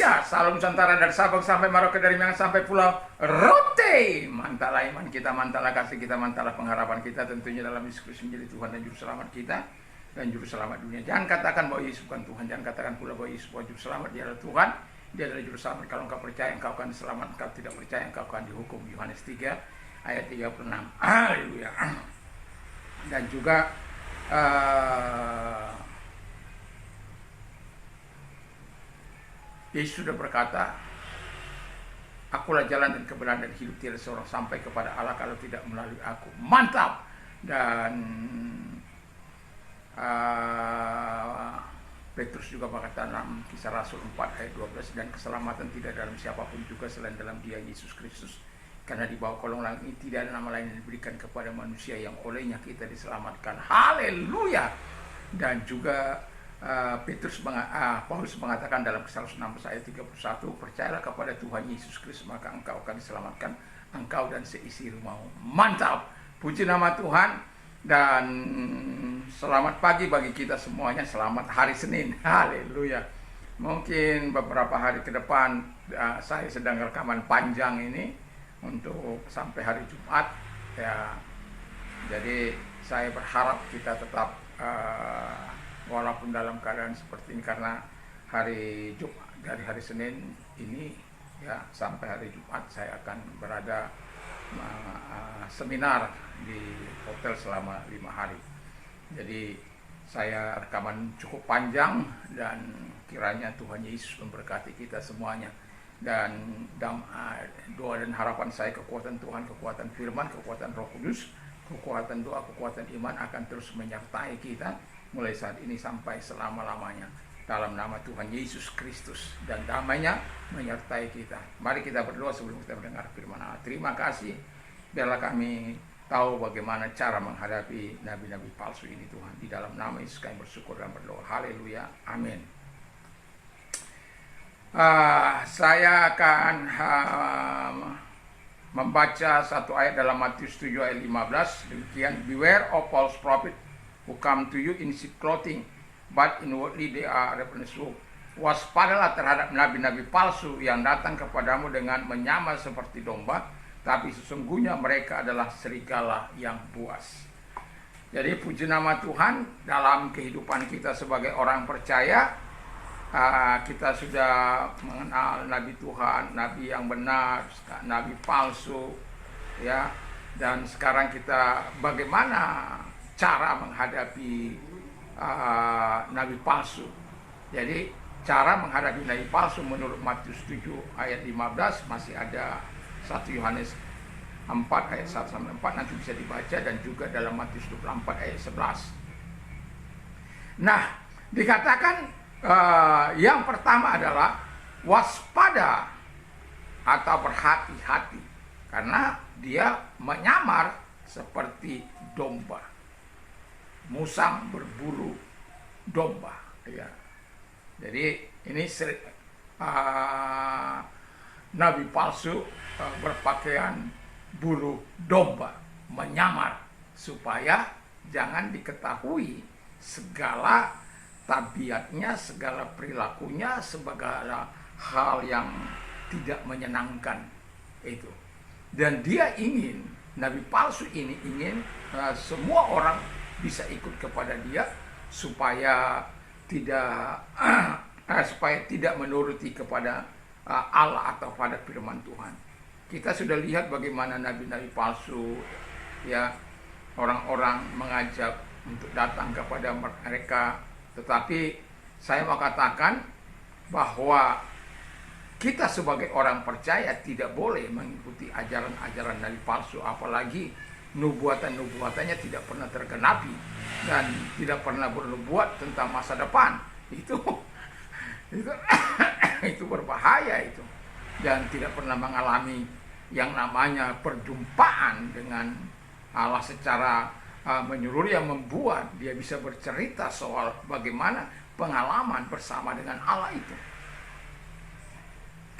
Indonesia, Salum Nusantara dari Sabang sampai Merauke, dari Minang sampai Pulau Rote. Mantaplah iman kita, mantaplah kasih kita, mantaplah pengharapan kita tentunya dalam Yesus Kristus menjadi Tuhan dan Juru Selamat kita dan Juru Selamat dunia. Jangan katakan bahwa Yesus bukan Tuhan, jangan katakan pula bahwa Yesus bukan Juru Selamat. Dia adalah Tuhan, Dia adalah Juru Selamat. Kalau engkau percaya, engkau akan selamat. Engkau tidak percaya, engkau akan dihukum. Yohanes 3 ayat 36. Haleluya. Dan juga Yesus sudah berkata, akulah jalan dan kebenaran dan hidup, tiada seorang sampai kepada Allah kalau tidak melalui aku. Mantap. Dan Petrus juga berkata dalam Kisah Rasul 4 ayat 12, dan keselamatan tidak dalam siapapun juga selain dalam Dia Yesus Kristus. Karena di bawah kolong langit ini tidak ada nama lain yang diberikan kepada manusia yang olehnya kita diselamatkan. Haleluya. Dan juga Paulus mengatakan dalam Kisah Rasul 16 ayat 31, percayalah kepada Tuhan Yesus Kristus maka engkau akan diselamatkan, engkau dan seisi rumahmu. Mantap. Puji nama Tuhan. Dan selamat pagi bagi kita semuanya, selamat hari Senin. Haleluya. Mungkin beberapa hari ke depan saya sedang rekaman panjang ini untuk sampai hari Jumat ya. Jadi saya berharap kita tetap walaupun dalam keadaan seperti ini, karena hari Jumat, dari hari Senin ini ya sampai hari Jumat saya akan berada seminar di hotel selama 5 hari. Jadi saya rekaman cukup panjang dan kiranya Tuhan Yesus memberkati kita semuanya. Dan doa dan harapan saya, kekuatan Tuhan, kekuatan firman, kekuatan Roh Kudus, kekuatan doa, kekuatan iman akan terus menyertai kita mulai saat ini sampai selama-lamanya. Dalam nama Tuhan Yesus Kristus, dan damai-Nya menyertai kita. Mari kita berdoa sebelum kita mendengar firman Allah. Terima kasih, biarlah kami tahu bagaimana cara menghadapi nabi-nabi palsu ini Tuhan. Di dalam nama Yesus kami bersyukur dan berdoa. Haleluya. Amin. Saya akan membaca satu ayat dalam Matius 7 ayat 15. Demikian, beware of false prophet who come to you in sheep clothing, but inwardly they are ravenous wolves. Waspadalah terhadap nabi-nabi palsu yang datang kepadamu dengan menyamar seperti domba, tapi sesungguhnya mereka adalah serigala yang buas. Jadi puji nama Tuhan, dalam kehidupan kita sebagai orang percaya, kita sudah mengenal nabi Tuhan, nabi yang benar, nabi palsu, ya. Dan sekarang kita bagaimana cara menghadapi nabi palsu. Jadi cara menghadapi nabi palsu menurut Matius 7 ayat 15 masih ada 1 Yohanes 4 ayat 1 sampai 4 nanti bisa dibaca, dan juga dalam Matius 24 ayat 11. Nah, dikatakan yang pertama adalah waspada atau berhati-hati, karena dia menyamar seperti domba, musang berburu domba, ya. Jadi ini nabi palsu berpakaian buru domba, menyamar supaya jangan diketahui segala tabiatnya, segala perilakunya, segala hal yang tidak menyenangkan itu. Dan dia ingin, nabi palsu ini ingin semua orang bisa ikut kepada dia supaya tidak menuruti kepada Allah atau pada firman Tuhan. Kita sudah lihat bagaimana nabi-nabi palsu, ya, orang-orang mengajak untuk datang kepada mereka. Tetapi saya mau katakan bahwa kita sebagai orang percaya tidak boleh mengikuti ajaran-ajaran nabi palsu, apalagi nubuatan-nubuatannya tidak pernah tergenapi dan tidak pernah bernubuat tentang masa depan. Itu berbahaya itu, dan tidak pernah mengalami yang namanya perjumpaan dengan Allah secara menyeluruh, yang membuat dia bisa bercerita soal bagaimana pengalaman bersama dengan Allah itu.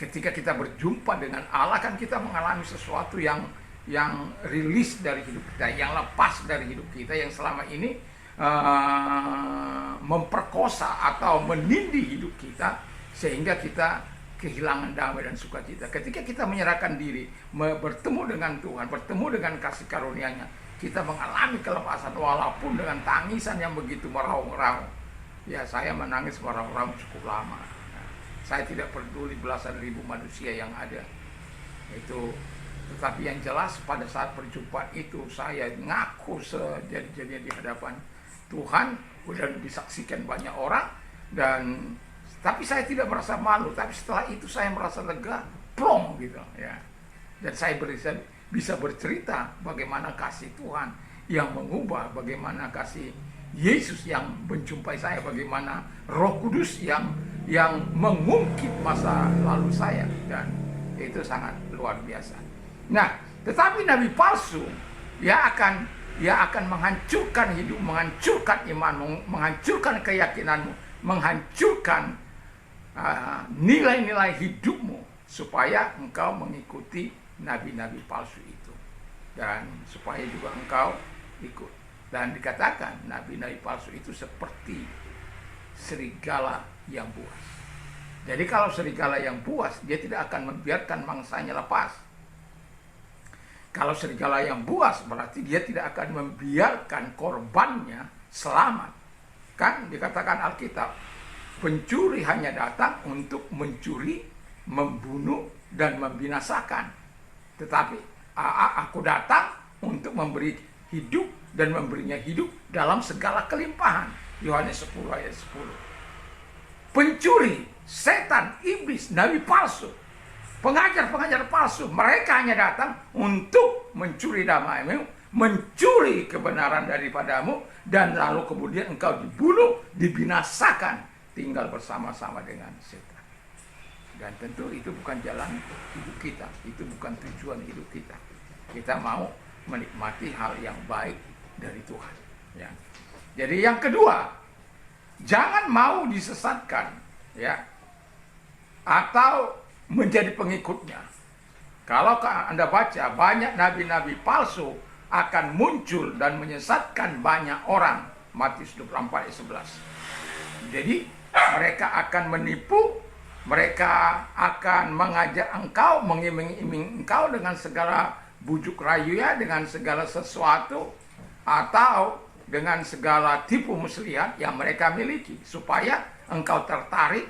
Ketika kita berjumpa dengan Allah, kan kita mengalami sesuatu yang rilis dari hidup kita, yang lepas dari hidup kita, yang selama ini memperkosa atau menindih hidup kita, sehingga kita kehilangan damai dan sukacita. Ketika kita menyerahkan diri, bertemu dengan Tuhan, bertemu dengan kasih karunia-Nya, kita mengalami kelepasan walaupun dengan tangisan yang begitu meraung-raung. Ya, saya menangis meraung-raung cukup lama. Nah, saya tidak peduli belasan ribu manusia yang ada. Tetapi yang jelas pada saat perjumpaan itu saya ngaku sejadi-jadinya di hadapan Tuhan, dan disaksikan banyak orang, tapi saya tidak merasa malu. Tapi setelah itu saya merasa lega, plong gitu ya. Dan saya bisa bercerita bagaimana kasih Tuhan yang mengubah, bagaimana kasih Yesus yang menjumpai saya, bagaimana Roh Kudus yang mengungkit masa lalu saya, dan itu sangat luar biasa. Nah, tetapi nabi palsu dia akan menghancurkan hidup, menghancurkan imanmu, menghancurkan keyakinanmu, menghancurkan nilai-nilai hidupmu, supaya engkau mengikuti nabi-nabi palsu itu, dan supaya juga engkau ikut. Dan dikatakan nabi-nabi palsu itu seperti serigala yang buas. Jadi kalau serigala yang buas, dia tidak akan membiarkan mangsanya lepas. Kalau serigala yang buas, berarti dia tidak akan membiarkan korbannya selamat. Kan dikatakan Alkitab, pencuri hanya datang untuk mencuri, membunuh, dan membinasakan. Tetapi aku datang untuk memberi hidup dan memberinya hidup dalam segala kelimpahan. Yohanes 10 ayat 10. Pencuri, setan, iblis, nabi palsu, pengajar-pengajar palsu, mereka hanya datang untuk mencuri damaimu, mencuri kebenaran daripadamu, dan lalu kemudian engkau dibunuh, dibinasakan, tinggal bersama-sama dengan setan. Dan tentu itu bukan jalan hidup kita, itu bukan tujuan hidup kita. Kita mau menikmati hal yang baik dari Tuhan. Ya. Jadi yang kedua, jangan mau disesatkan, ya, atau menjadi pengikutnya. Kalau Anda baca, banyak nabi-nabi palsu akan muncul dan menyesatkan banyak orang. Matius 24 ayat 11. Jadi mereka akan menipu, mereka akan mengajak engkau, mengiming-iming engkau dengan segala bujuk rayu, ya, dengan segala sesuatu, atau dengan segala tipu muslihat yang mereka miliki, supaya engkau tertarik,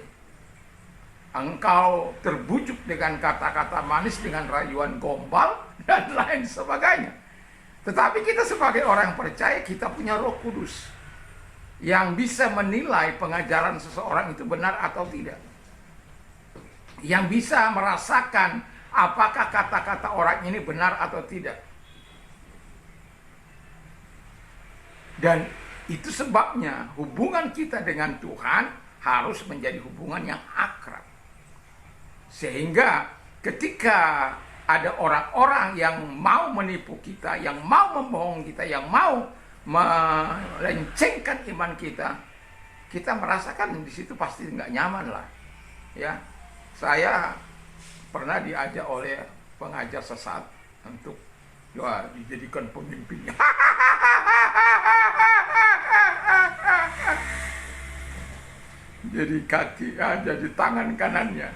engkau terbujuk dengan kata-kata manis, dengan rayuan gombal, dan lain sebagainya. Tetapi kita sebagai orang percaya, kita punya Roh Kudus yang bisa menilai pengajaran seseorang itu benar atau tidak, yang bisa merasakan apakah kata-kata orang ini benar atau tidak. Dan itu sebabnya hubungan kita dengan Tuhan harus menjadi hubungan yang akrab. Sehingga ketika ada orang-orang yang mau menipu kita, yang mau membohong kita, yang mau melencengkan iman kita, kita merasakan di situ pasti nggak nyaman lah. Ya, saya pernah diajak oleh pengajar sesat untuk dijadikan pemimpinnya. Jadi jadi tangan kanannya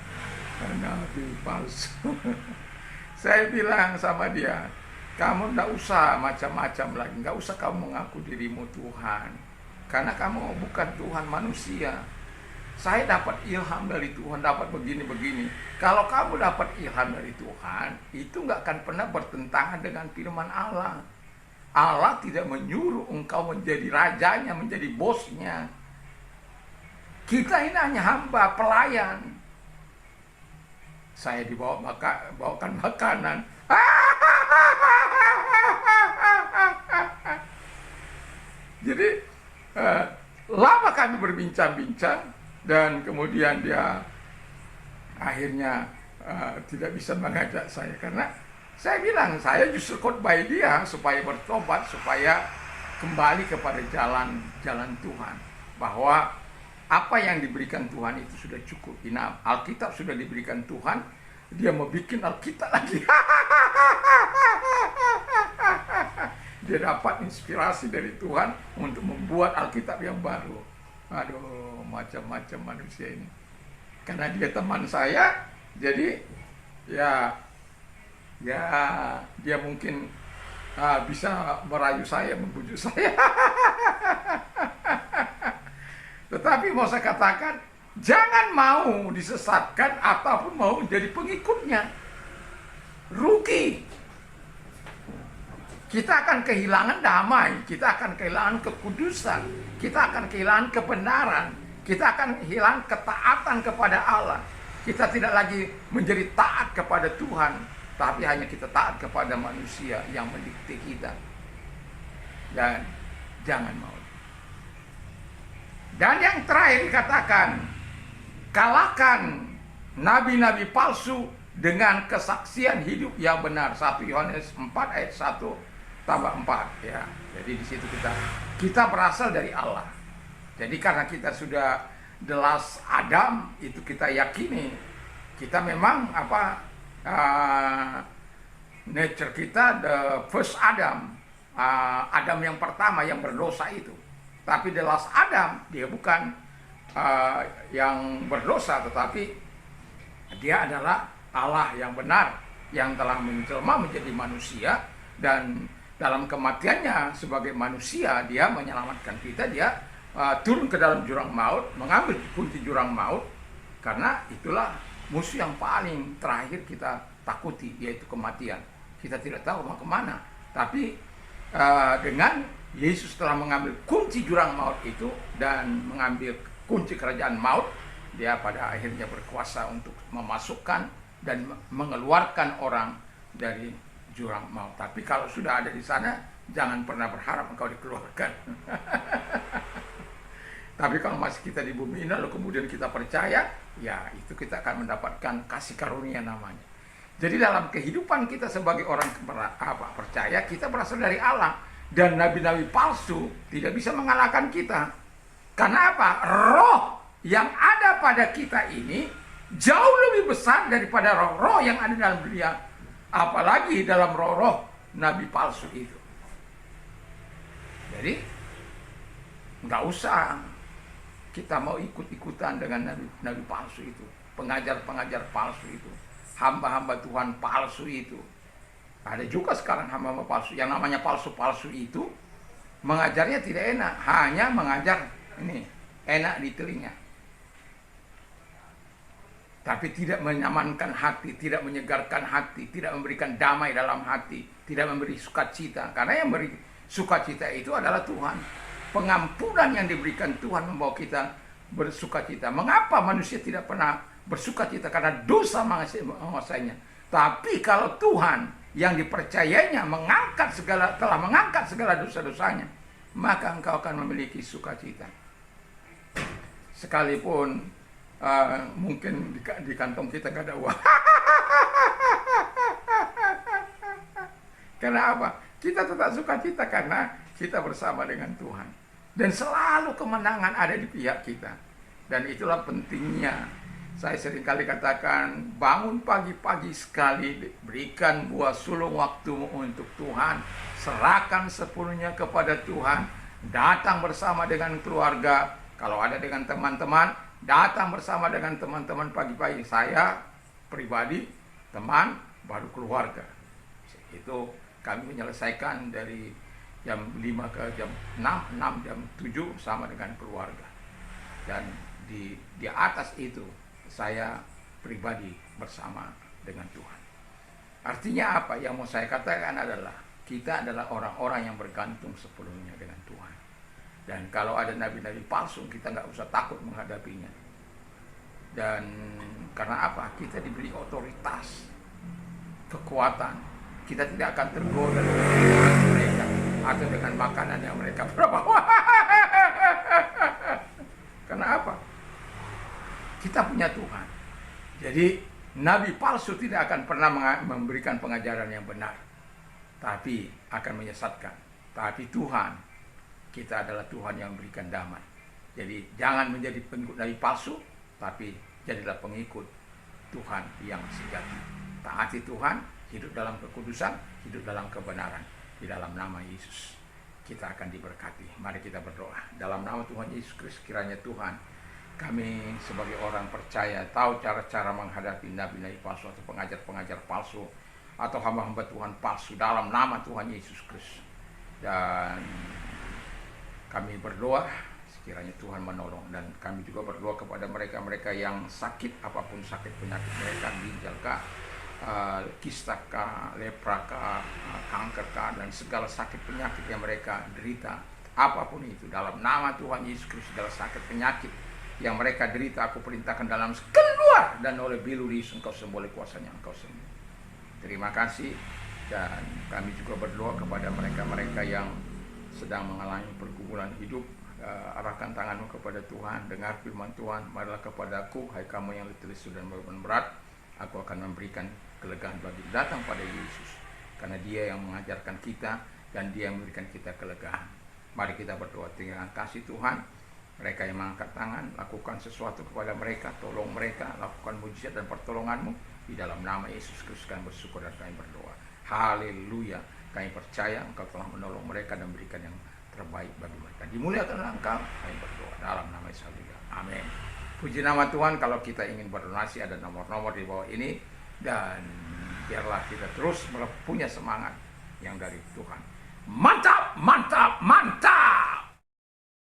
nabi palsu. Saya bilang sama dia, kamu nggak usah macam-macam lagi, nggak usah kamu mengaku dirimu Tuhan, karena kamu bukan Tuhan manusia. Saya dapat ilham dari Tuhan, dapat begini-begini. Kalau kamu dapat ilham dari Tuhan, itu nggak akan pernah bertentangan dengan firman Allah. Allah tidak menyuruh engkau menjadi rajanya, menjadi bosnya. Kita ini hanya hamba, pelayan. Saya bawakan makanan. Jadi lama kami berbincang-bincang, dan kemudian dia akhirnya tidak bisa mengajak saya, karena saya bilang saya justru khotbah dia supaya bertobat, supaya kembali kepada jalan Tuhan, bahwa apa yang diberikan Tuhan itu sudah cukup. Alkitab sudah diberikan Tuhan, dia mau bikin Alkitab lagi. Dia dapat inspirasi dari Tuhan untuk membuat Alkitab yang baru. Aduh, macam-macam manusia ini. Karena dia teman saya, Jadi ya ya dia mungkin bisa merayu saya, membujuk saya. Tetapi mau saya katakan, jangan mau disesatkan ataupun mau menjadi pengikutnya. Rugi. Kita akan kehilangan damai, kita akan kehilangan kekudusan, kita akan kehilangan kebenaran, kita akan kehilangan ketaatan kepada Allah. Kita tidak lagi menjadi taat kepada Tuhan, tapi hanya kita taat kepada manusia yang mendikte kita. Dan jangan mau. Dan yang terakhir dikatakan, kalahkan nabi-nabi palsu dengan kesaksian hidup yang benar. 1 Yohanes 4 ayat 1 tambah 4 ya. Jadi di situ kita berasal dari Allah. Jadi karena kita sudah the last Adam, itu kita yakini kita memang nature kita the first Adam, Adam yang pertama yang berdosa itu. Tapi the last Adam dia bukan yang berdosa, tetapi dia adalah Allah yang benar yang telah menjelma menjadi manusia, dan dalam kematiannya sebagai manusia dia menyelamatkan kita. Dia turun ke dalam jurang maut, mengambil kunci jurang maut, karena itulah musuh yang paling terakhir kita takuti, yaitu kematian. Kita tidak tahu mau kemana, tapi dengan Yesus telah mengambil kunci jurang maut itu dan mengambil kunci kerajaan maut, dia pada akhirnya berkuasa untuk memasukkan dan mengeluarkan orang dari jurang maut. Tapi kalau sudah ada di sana, jangan pernah berharap engkau dikeluarkan. Tapi kalau masih kita di bumi ini lalu kemudian kita percaya, ya itu kita akan mendapatkan kasih karunia namanya. Jadi dalam kehidupan kita sebagai orang percaya, kita berasal dari Allah. Dan nabi-nabi palsu tidak bisa mengalahkan kita. Karena apa? Roh yang ada pada kita ini jauh lebih besar daripada roh-roh yang ada dalam dunia. Apalagi dalam roh-roh nabi palsu itu. Jadi nggak usah kita mau ikut-ikutan dengan nabi palsu itu, pengajar-pengajar palsu itu, hamba-hamba Tuhan palsu itu. Ada juga sekarang hamba-hamba palsu. Yang namanya palsu-palsu itu mengajarnya tidak enak, hanya mengajar ini enak di telinga, tapi tidak menyamankan hati, tidak menyegarkan hati, tidak memberikan damai dalam hati, tidak memberi sukacita. Karena yang memberi sukacita itu adalah Tuhan. Pengampunan yang diberikan Tuhan membawa kita bersukacita. Mengapa manusia tidak pernah bersukacita? Karena dosa menguasainya. Tapi kalau Tuhan yang dipercayainya telah mengangkat segala dosa-dosanya, maka engkau akan memiliki sukacita. Sekalipun mungkin di kantong kita gak ada uang. Karena apa? Kita tetap sukacita karena kita bersama dengan Tuhan. Dan selalu kemenangan ada di pihak kita. Dan itulah pentingnya. Saya seringkali katakan, bangun pagi-pagi sekali, berikan buah sulung waktumu untuk Tuhan, serahkan sepenuhnya kepada Tuhan, datang bersama dengan keluarga, kalau ada dengan teman-teman, datang bersama dengan teman-teman pagi-pagi. Saya pribadi, teman, baru keluarga. Itu kami menyelesaikan dari jam 5 ke jam 6, jam 7 sama dengan keluarga. Dan di atas itu, saya pribadi bersama dengan Tuhan. Artinya apa? Yang mau saya katakan adalah kita adalah orang-orang yang bergantung sepenuhnya dengan Tuhan. Dan kalau ada nabi-nabi palsu, kita nggak usah takut menghadapinya. Dan karena apa? Kita diberi otoritas, kekuatan. Kita tidak akan tergoda dengan mereka atau dengan makanan yang mereka bawa. Karena apa? Kita punya Tuhan. Jadi nabi palsu tidak akan pernah memberikan pengajaran yang benar, tapi akan menyesatkan. Tapi Tuhan, kita adalah Tuhan yang memberikan damai. Jadi jangan menjadi pengikut nabi palsu, tapi jadilah pengikut Tuhan yang sejati. Taati Tuhan, hidup dalam kekudusan, hidup dalam kebenaran. Di dalam nama Yesus kita akan diberkati. Mari kita berdoa. Dalam nama Tuhan Yesus Kristus, kiranya Tuhan Kami sebagai orang percaya tahu cara-cara menghadapi nabi-nabi palsu atau pengajar-pengajar palsu atau hamba-hamba Tuhan palsu dalam nama Tuhan Yesus Kristus. Dan kami berdoa sekiranya Tuhan menolong, dan kami juga berdoa kepada mereka-mereka yang sakit, apapun sakit penyakit mereka, ginjal kah, kista kah, lepra kah, kanker kah, dan segala sakit penyakit yang mereka derita, apapun itu, dalam nama Tuhan Yesus Kristus, segala sakit penyakit yang mereka derita, aku perintahkan dalam keluar, dan oleh bilu Yesus engkau sembuh, oleh kuasanya engkau sembuh. Terima kasih. Dan kami juga berdoa kepada mereka-mereka yang sedang mengalami pergumulan hidup. Arahkan tanganmu kepada Tuhan, dengar firman Tuhan, marilah kepadaku hai kamu yang letih lesu dan beban berat, aku akan memberikan kelegaan bagi datang pada Yesus, karena Dia yang mengajarkan kita dan Dia yang memberikan kita kelegaan. Mari kita berdoa. Terima kasih Tuhan. Mereka yang mengangkat tangan, lakukan sesuatu kepada mereka, tolong mereka, lakukan mujizat dan pertolongan-Mu. Di dalam nama Yesus Kristus kami bersyukur dan kami berdoa. Haleluya. Kami percaya Engkau telah menolong mereka dan berikan yang terbaik bagi mereka. Dimuliakanlah Engkau, kami berdoa dalam nama Yesus. Amin. Puji nama Tuhan. Kalau kita ingin berdonasi, ada nomor-nomor di bawah ini, dan biarlah kita terus punya semangat yang dari Tuhan. Mantap, mantap, mantap.